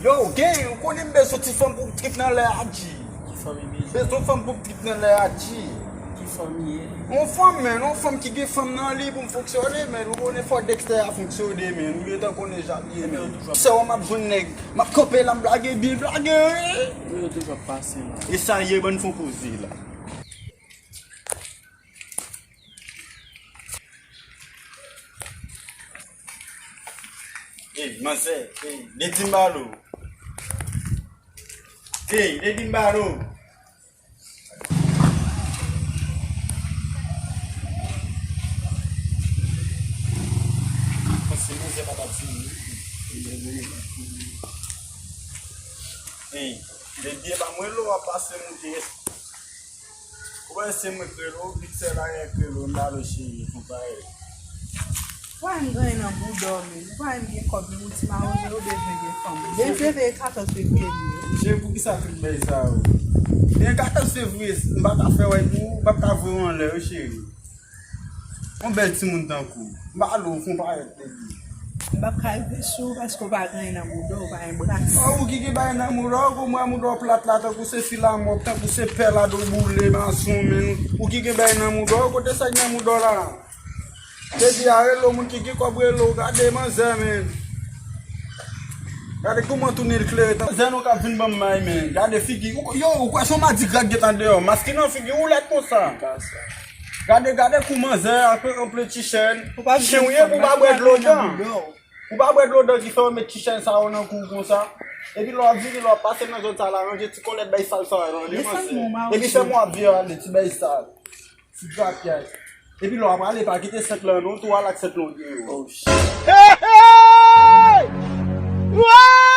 Yo, gen, on connaît bien ce petit femme pour trip dans les hadji. Qui famille Besoin femme pour trip dans les hadji. Qui famille On femme qui est femme dans le pour fonctionner, mais on est fort d'extérieur à fonctionner, mais nous le temps qu'on est jamais. C'est on m'a besoin de nègre. Ma copine la blague, bien blague. Je vais toujours passer là. Et ça y est, bonne font poser là. Hey, Mansé, hey, les timbalo. Hey, les timbalo. Hey, les dieux, bah, moi, l'eau a passé mon dieu. Ouais, c'est moi que l'eau, pixel là, que l'eau, là, le chien, faut pas aller. Why I'm going on good dorming? Why I'm getting coffee with my own little baby from? Then they cut us with me. Je pou ki sa tout bay sa ou. Den 14 février, mba ka fè wè pou, mba ka vè an lè ou chéri. On bel ti moun tan kou. Mba alou fon pa yè te di. Bakal beso parce que va gagner na mudo va embrasse. Ou ki bay nan mou rò, kou mwa mou rò plat la ta kou se fila mò, ta kou se pel la do boule nan son men. Ou ki bay nan mou rò, kou te sa nan mou rò la. Te di a relo moun ki kwa bre lo, gade man zè men. Gade kouman tourner le clé. Zè nou ka vin bam may men. Gade figi. Yo, ou kwa son ma di grad get an deyo. Maski nan figi ou let kon sa. Gade kouman zè, un peu tichen. Tichen ou ye pou ba bred lo dan. Ou ba bred lo dan ki fè ou met tichen sa ou nan kou kon sa. E pi lò vini lò pase nan zon sa la range ti kolet bay sal sa ran. E pi fè mwa vi an de ti bay sal. Si dra pièce. Et puis là, après, pas quitter cette langue, toi, là, cette langue. Oh shit. Hey! Hey! Wow!